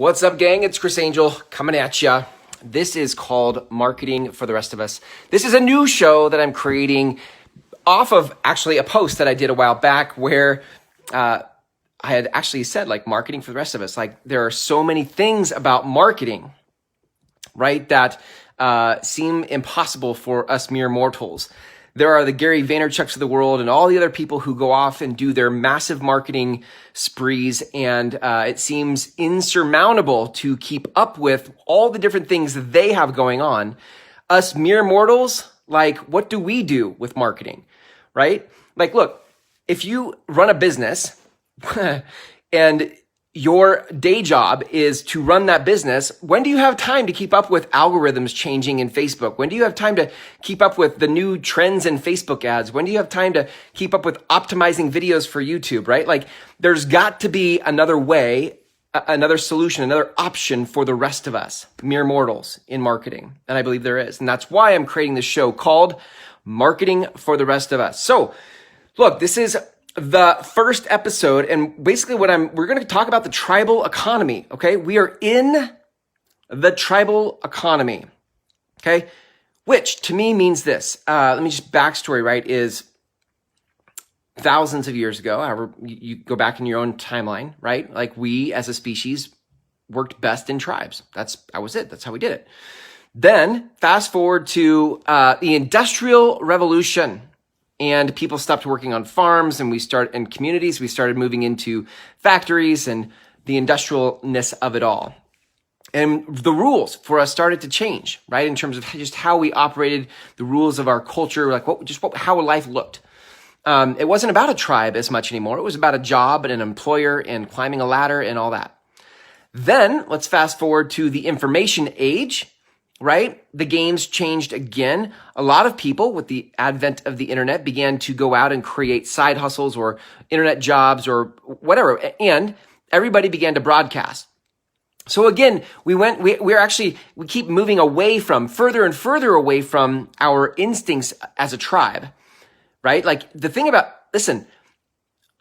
What's up, gang? It's Chris Angel coming at ya. This is called Marketing for the Rest of Us. This is a new show that I'm creating off of actually a post that I did a while back where I had actually said like marketing for the rest of us. Like there are so many things about marketing, right, that seem impossible for us mere mortals. There are the Gary Vaynerchuks of the world and all the other people who go off and do their massive marketing sprees. And it seems insurmountable to keep up with all the different things that they have going on. Us mere mortals, like what do we do with marketing, right? Like, look, if you run a business and your day job is to run that business, when do you have time to keep up with algorithms changing in Facebook? When do you have time to keep up with the new trends in Facebook ads? When do you have time to keep up with optimizing videos for YouTube, right? Like there's got to be another way, another solution, another option for the rest of us, mere mortals in marketing. And I believe there is. And that's why I'm creating this show called Marketing for the Rest of Us. So look, this is the first episode, and basically we're going to talk about the tribal economy, okay? We are in the tribal economy, okay? Which to me means this. Let me just backstory, right, is thousands of years ago, however you go back in your own timeline, right? Like we as a species worked best in tribes. That was it. That's how we did it. Then fast forward to the Industrial Revolution. And people stopped working on farms and in communities, we started moving into factories and the industrialness of it all. And the rules for us started to change, right? In terms of just how we operated, the rules of our culture, like how life looked. It wasn't about a tribe as much anymore. It was about a job and an employer and climbing a ladder and all that. Then let's fast forward to the information age. Right? The games changed again. A lot of people with the advent of the internet began to go out and create side hustles or internet jobs or whatever. And everybody began to broadcast. So again, we keep moving further and further away from our instincts as a tribe, right? Like the thing about, listen,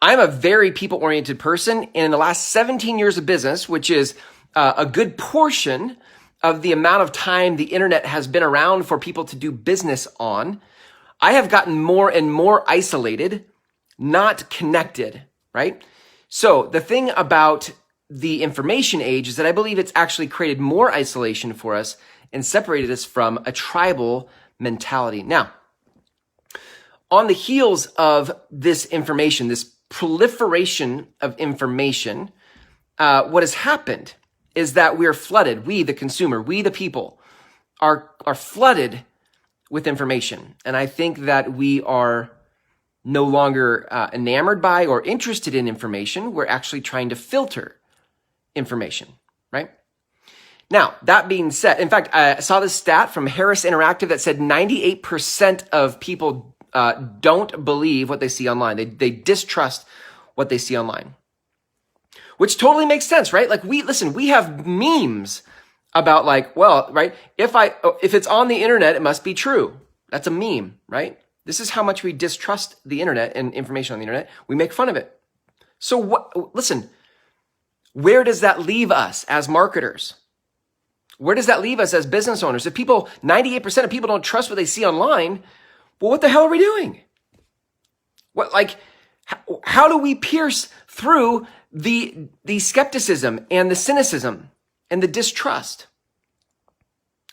I'm a very people-oriented person. And in the last 17 years of business, which is a good portion of the amount of time the internet has been around for people to do business on, I have gotten more and more isolated, not connected, right? So the thing about the information age is that I believe it's actually created more isolation for us and separated us from a tribal mentality. Now, on the heels of this information, this proliferation of information, what has happened is that we're flooded. We, the consumer, we, the people, are flooded with information. And I think that we are no longer enamored by or interested in information. We're actually trying to filter information, right? Now, that being said, in fact, I saw this stat from Harris Interactive that said 98% of people don't believe what they see online. They distrust what they see online. Which totally makes sense, right? Like we have memes about like, well, right? If it's on the internet, it must be true. That's a meme, right? This is how much we distrust the internet and information on the internet. We make fun of it. So listen, where does that leave us as marketers? Where does that leave us as business owners? If 98% of people don't trust what they see online, well, what the hell are we doing? How do we pierce through the skepticism and the cynicism and the distrust?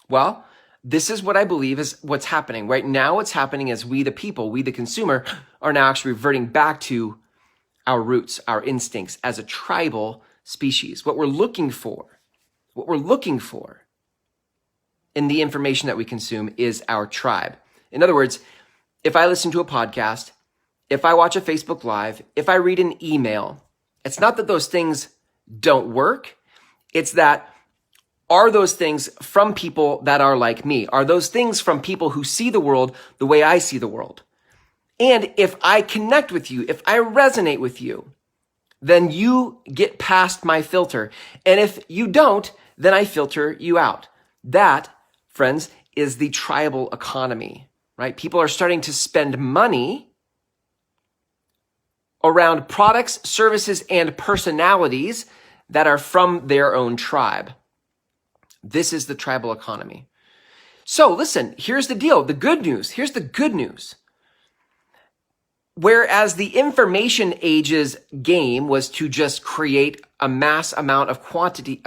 Well, this is what I believe is what's happening. Right now, what's happening is we, the people, we, the consumer, are now actually reverting back to our roots, our instincts as a tribal species. What we're looking for in the information that we consume is our tribe. In other words, if I listen to a podcast, if I watch a Facebook Live, if I read an email, it's not that those things don't work. It's that, are those things from people that are like me? Are those things from people who see the world the way I see the world? And if I connect with you, if I resonate with you, then you get past my filter. And if you don't, then I filter you out. That, friends, is the tribal economy, right? People are starting to spend money around products, services, and personalities that are from their own tribe. This is the tribal economy. So listen, here's the deal. The good news. Here's the good news. Whereas the information age's game was to just create a mass amount of quantity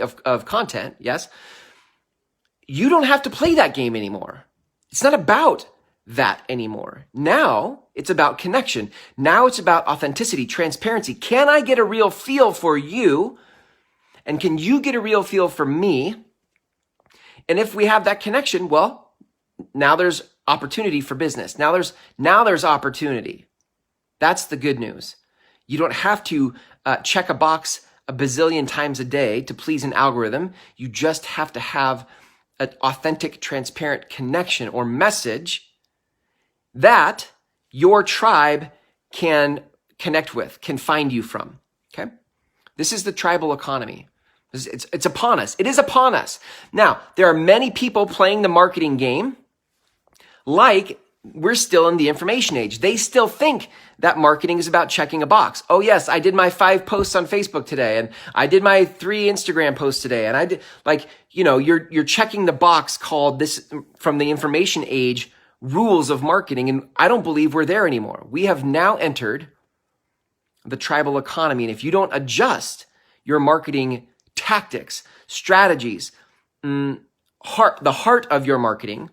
of content, yes, you don't have to play that game anymore. It's not about that anymore. Now it's about connection. Now it's about authenticity, transparency. Can I get a real feel for you? And can you get a real feel for me? And if we have that connection, well, now there's opportunity for business. Now there's opportunity. That's the good news. You don't have to check a box a bazillion times a day to please an algorithm. You just have to have an authentic, transparent connection or message that your tribe can connect with, can find you from. Okay? This is the tribal economy. It's upon us. It is upon us. Now, there are many people playing the marketing game like we're still in the information age. They still think that marketing is about checking a box. Oh yes, I did my 5 posts on Facebook today, and I did my 3 Instagram posts today, and I did, you're checking the box called this from the information age rules of marketing, and I don't believe we're there anymore. We have now entered the tribal economy, and if you don't adjust your marketing tactics, strategies, the heart of your marketing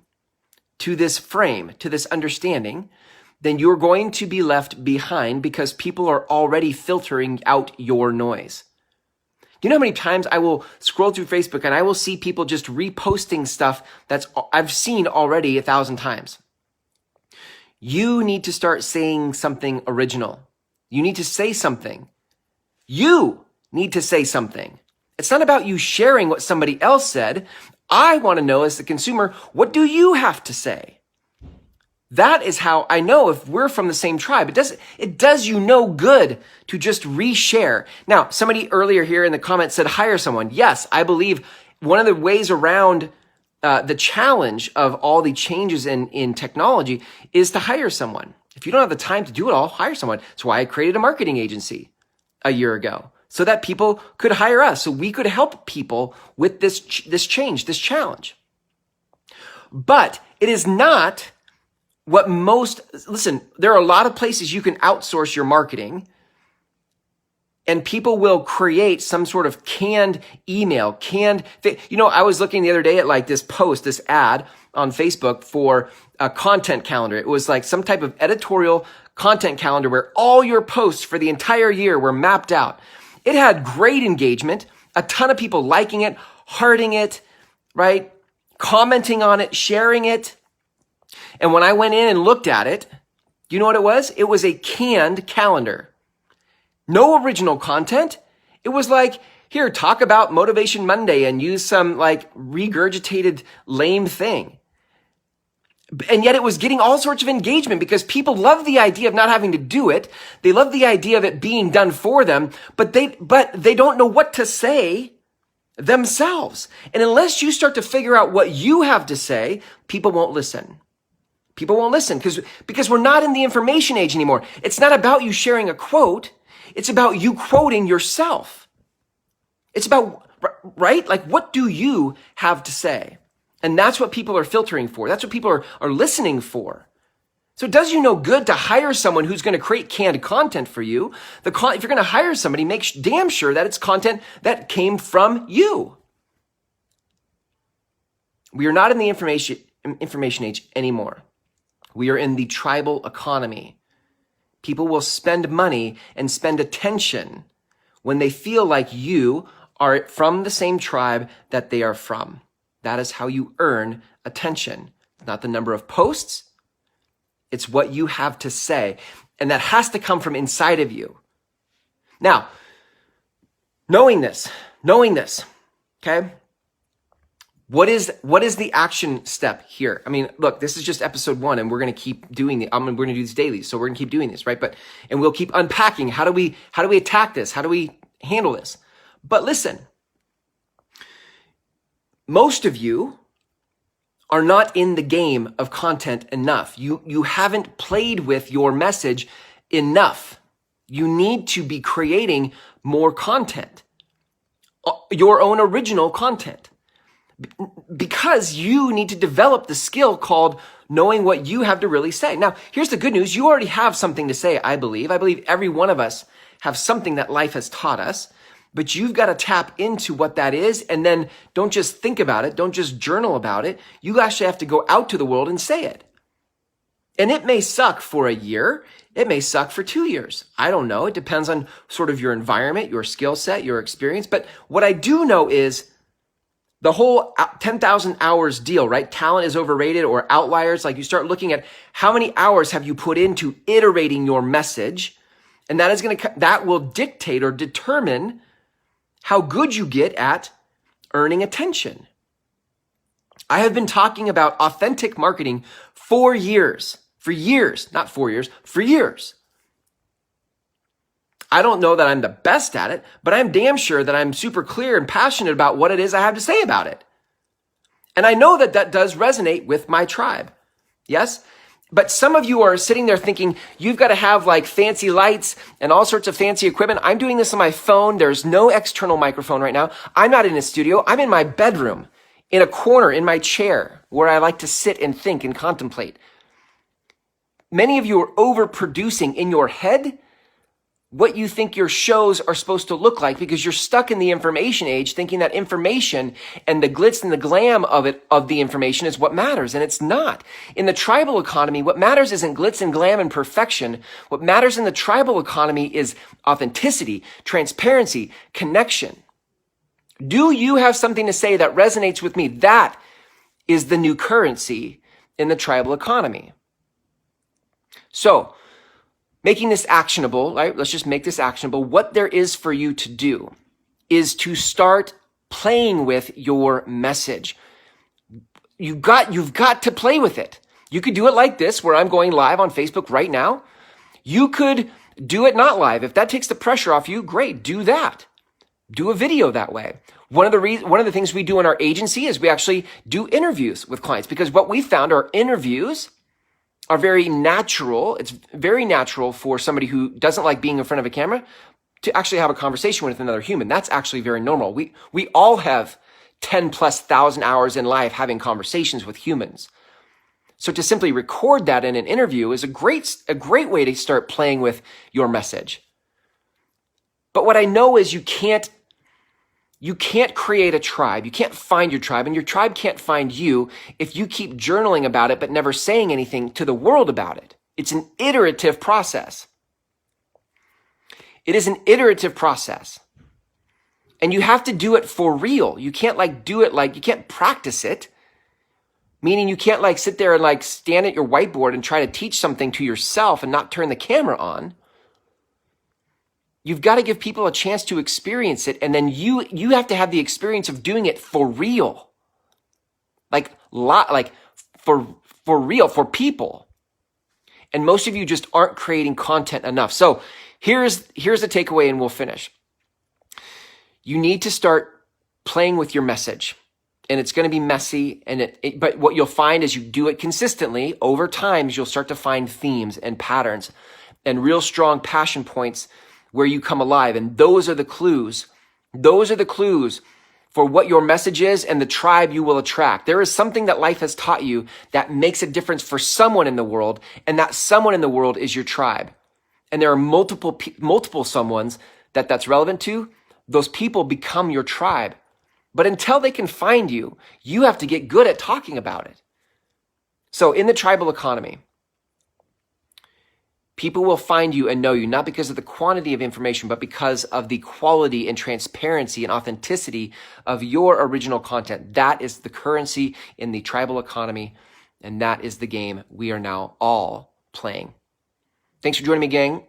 to this frame, to this understanding, then you're going to be left behind because people are already filtering out your noise. Do you know how many times I will scroll through Facebook and I will see people just reposting stuff that's I've seen already 1,000 times? You need to start saying something original. You need to say something. You need to say something. It's not about you sharing what somebody else said. I want to know as the consumer, what do you have to say? That is how I know if we're from the same tribe. It does you no good to just reshare. Now, somebody earlier here in the comments said hire someone. Yes, I believe one of the ways around the challenge of all the changes in technology is to hire someone. If you don't have the time to do it all, hire someone. That's why I created a marketing agency a year ago, so that people could hire us, so we could help people with this change, this challenge. But it is not what listen, there are a lot of places you can outsource your marketing, and people will create some sort of canned email, I was looking the other day at this ad on Facebook for a content calendar. It was like some type of editorial content calendar where all your posts for the entire year were mapped out. It had great engagement, a ton of people liking it, hearting it, right? Commenting on it, sharing it. And when I went in and looked at it, you know what it was? It was a canned calendar. No original content. It was like, here, talk about Motivation Monday and use some regurgitated lame thing. And yet it was getting all sorts of engagement because people love the idea of not having to do it. They love the idea of it being done for them, but they don't know what to say themselves. And unless you start to figure out what you have to say, people won't listen. People won't listen because we're not in the information age anymore. It's not about you sharing a quote. It's about you quoting yourself. It's about, right? What do you have to say? And that's what people are filtering for. That's what people are listening for. So it does you no good to hire someone who's going to create canned content for you. If you're going to hire somebody, make damn sure that it's content that came from you. We are not in the information age anymore. We are in the tribal economy. People will spend money and spend attention when they feel like you are from the same tribe that they are from. That is how you earn attention. Not the number of posts. It's what you have to say. And that has to come from inside of you. Now, knowing this, okay? What is the action step here? I mean, look, this is just episode 1 and we're going to keep doing it. We're going to do this daily. So we're going to keep doing this, right? And we'll keep unpacking. How do we attack this? How do we handle this? But listen, most of you are not in the game of content enough. You haven't played with your message enough. You need to be creating more content. your own original content. Because you need to develop the skill called knowing what you have to really say. Now, here's the good news. You already have something to say, I believe. I believe every one of us have something that life has taught us, but you've got to tap into what that is. And then don't just think about it. Don't just journal about it. You actually have to go out to the world and say it. And it may suck for a year. It may suck for 2 years. I don't know. It depends on sort of your environment, your skill set, your experience. But what I do know is the whole 10,000 hours deal, right? Talent is overrated, or outliers. Like, you start looking at how many hours have you put into iterating your message. And that will dictate or determine how good you get at earning attention. I have been talking about authentic marketing for years. For years. I don't know that I'm the best at it, but I'm damn sure that I'm super clear and passionate about what it is I have to say about it. And I know that that does resonate with my tribe. Yes? But some of you are sitting there thinking, you've got to have like fancy lights and all sorts of fancy equipment. I'm doing this on my phone. There's no external microphone right now. I'm not in a studio. I'm in my bedroom, in a corner, in my chair, where I like to sit and think and contemplate. Many of you are overproducing in your head what you think your shows are supposed to look like, because you're stuck in the information age thinking that information and the glitz and the glam of the information is what matters. And it's not. In the tribal economy, what matters isn't glitz and glam and perfection. What matters in the tribal economy is authenticity, transparency, connection. Do you have something to say that resonates with me? That is the new currency in the tribal economy. So, making this actionable, right? Let's just make this actionable. What there is for you to do is to start playing with your message. You've got to play with it. You could do it like this, where I'm going live on Facebook right now. You could do it not live. If that takes the pressure off you, great, do that. Do a video that way. One of the things we do in our agency is we actually do interviews with clients, because what we found are interviews are very natural. It's very natural for somebody who doesn't like being in front of a camera to actually have a conversation with another human. That's actually very normal. We all have 10,000+ hours in life having conversations with humans. So to simply record that in an interview is a great way to start playing with your message. But what I know is you can't create a tribe. You can't find your tribe, and your tribe can't find you if you keep journaling about it but never saying anything to the world about it. It's an iterative process. It is an iterative process. And you have to do it for real. You can't you can't practice it. Meaning you can't sit there and stand at your whiteboard and try to teach something to yourself and not turn the camera on. You've got to give people a chance to experience it, and then you have to have the experience of doing it for real. For real, for people. And most of you just aren't creating content enough. So here's the takeaway, and we'll finish. You need to start playing with your message. And it's going to be messy, but what you'll find is you do it consistently over time, you'll start to find themes and patterns and real strong passion points where you come alive. And those are the clues. Those are the clues for what your message is and the tribe you will attract. There is something that life has taught you that makes a difference for someone in the world, and that someone in the world is your tribe. And there are multiple someones that's relevant to. Those people become your tribe. But until they can find you, you have to get good at talking about it. So in the tribal economy, people will find you and know you, not because of the quantity of information, but because of the quality and transparency and authenticity of your original content. That is the currency in the tribal economy, and that is the game we are now all playing. Thanks for joining me, gang.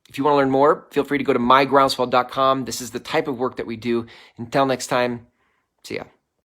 If you want to learn more, feel free to go to mygroundswell.com. This is the type of work that we do. Until next time, see ya.